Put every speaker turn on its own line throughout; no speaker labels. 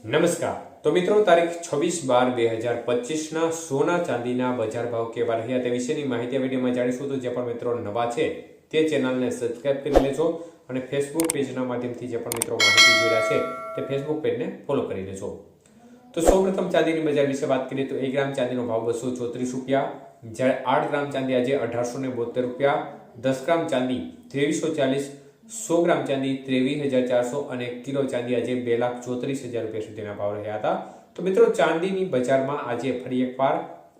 નમસ્કાર. તો મિત્રો, તારીખ 26/12/2025 સોના ચાંદીના બજાર ભાવ કેવા રહ્યા તે વિશેની માહિતી આ વિડીયોમાં જાણીશું. તો જે પણ મિત્રો નવા છે તે ચેનલને સબસ્ક્રાઇબ કરી લેજો અને ફેસબુક પેજના માધ્યમથી જે પણ મિત્રો માહિતી જોયા છે તે ફેસબુક પેજને ફોલો કરી લેજો. તો સૌપ્રથમ ચાંદીની બજાર વિશે વાત કરીએ તો 1 ગ્રામ ચાંદીનો ભાવ ₹234, જ્યારે 8 ગ્રામ ચાંદી આજે ₹1872, 10 ગ્રામ ચાંદી ₹2340, 100 ગ્રામ ચાંદી 23,400 અને 1 કિલો ચાંદી આજે ₹2,34,000 સુધીના ભાવ રહ્યા હતા. તો મિત્રો, ચાંદીની બજારમાં આજે ફરી એકવાર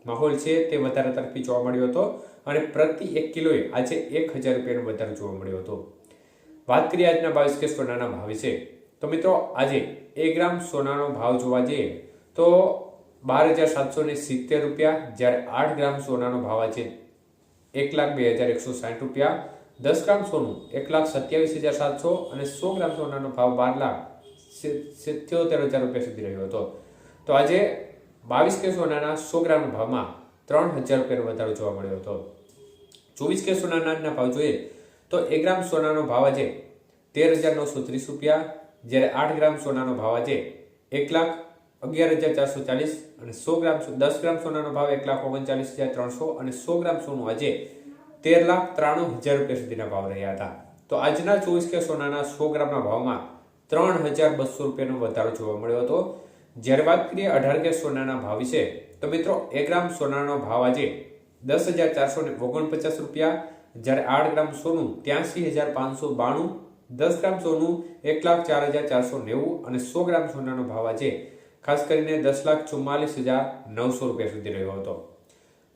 માહોલ છે તે વધારે તરફી જોવા મળ્યો હતો અને પ્રતિ 1 કિલોએ આજે ₹1,000નો વધારો જોવા મળ્યો હતો. વાત કરીએ આજના 22 કે સોનાના ભાવ વિશે તો મિત્રો, આજે 1 ગ્રામ સોનાનો ભાવ જોવા જઈએ તો ₹12,770, જ્યારે 8 ગ્રામ સોનાનો ભાવ આજે ₹1,02,160, 10 ગ્રામ સોનું ₹1,27,700 અને 100 ગ્રામ સોનાનો ભાવ ₹12,77,000 સુધી રહ્યો હતો. તો આજે 22 કે સોનાના 100 ગ્રામના ભાવમાં ₹3,000નો વધારો જોવા મળ્યો હતો. 24 કે સોનાના ભાવ જોઈએ તો 1 ગ્રામ સોનાનો ભાવ આજે ₹13,930, જ્યારે 8 ગ્રામ સોનાનો ભાવ આજે ₹1,11,440 અને 10 ગ્રામ સોનાનો ભાવ ₹1,39,300 અને 100 ગ્રામ સોનું આજે ₹13,93,000 સુધીના ભાવ રહ્યા હતા. તો આજના 24 કે સોનાના 100 ગ્રામના ભાવમાં ₹3,200નો વધારો જોવા મળ્યો હતો. જ્યારે વાત કરીએ 18 કે સોનાના ભાવ વિશે તો મિત્રો, 1 ગ્રામ સોનાનો ભાવ આજે ₹10,449, જ્યારે 8 ગ્રામ સોનું ₹83,592, 10 ગ્રામ સોનું ₹1,04,490 અને 100 ગ્રામ સોનાનો ભાવ આજે ખાસ કરીને ₹10,44,900 સુધી રહ્યો હતો.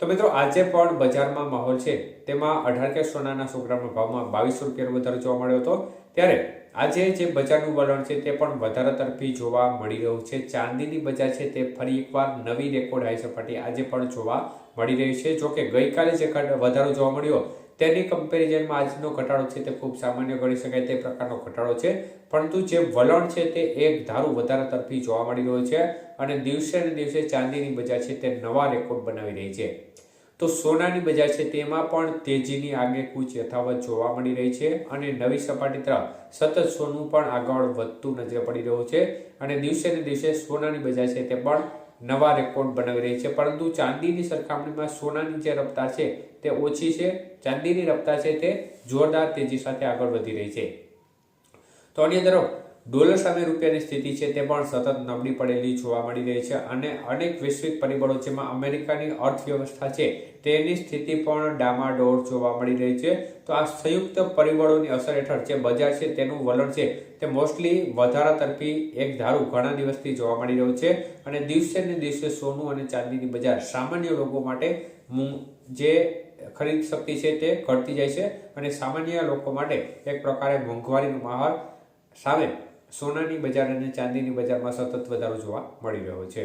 તો મિત્રો, આજે પણ બજારમાં માહોલ છે તેમાં 18 કે સોનાના 100 ગ્રામના ભાવમાં ₹2,200નો વધારો જોવા મળ્યો હતો. ત્યારે આજે જે બજારનું વલણ છે તે પણ વધારે તરફી જોવા મળી રહ્યું છે. ચાંદીની બજાર છે તે ફરી એકવાર નવી રેકોર્ડ હાઈ સપાટી આજે પણ જોવા મળી રહી છે. જોકે ગઈકાલે જે વધારો જોવા મળ્યો તેની કમ્પેરિઝનમાં આજનો ઘટાડો છે તે ખૂબ સામાન્ય ગણી શકાય તે પ્રકારનો ઘટાડો છે, પરંતુ જે વલણ છે તે એક ધારું વધારે તરફી જોવા મળી રહ્યો છે અને દિવસે ને દિવસે ચાંદીની બજાર છે તે નવા રેકોર્ડ બનાવી રહી છે. તો સોનાની બજાર છે તેમાં પણ તેજીની આગેકૂચ યથાવત જોવા મળી રહી છે અને નવી સપાટી તરફ સતત સોનું પણ આગળ વધતું નજરે પડી રહ્યું છે અને દિવસે ને દિવસે સોનાની બજાર છે તે પણ નવા રેકોર્ડ બનાવી રહી છે. પરંતુ ચાંદીની સરખામણીમાં સોનાની જે રફતાર છે તે ઓછી છે, ચાંદીની રફતાર છે તે જોરદાર તેજી સાથે આગળ વધી રહી છે. તો અન્ય તરફ ડોલર સામે રૂપિયાની સ્થિતિ છે તે પણ સતત નબળી પડેલી જોવા મળી રહી છે અને અનેક વૈશ્વિક પરિબળો જેમાં અમેરિકાની અર્થવ્યવસ્થા છે તેની સ્થિતિ પણ ડામાડોળ જોવા મળી રહી છે. તો આ સંયુક્ત પરિબળોની અસર હેઠળ જે બજાર છે તેનું વલણ છે તે મોસ્ટલી વધારા તરફી એક ધારું ઘણા દિવસથી જોવા મળી રહ્યું છે અને દિવસે ને દિવસે સોનું અને ચાંદીની બજાર સામાન્ય લોકો માટે જે ખરીદ શક્તિ છે તે ઘટતી જાય છે અને સામાન્ય લોકો માટે એક પ્રકારે મોંઘવારીનો માહોલ સામે સોનાની બજાર અને ચાંદીની બજારમાં સતત વધારો જોવા મળી રહ્યો છે.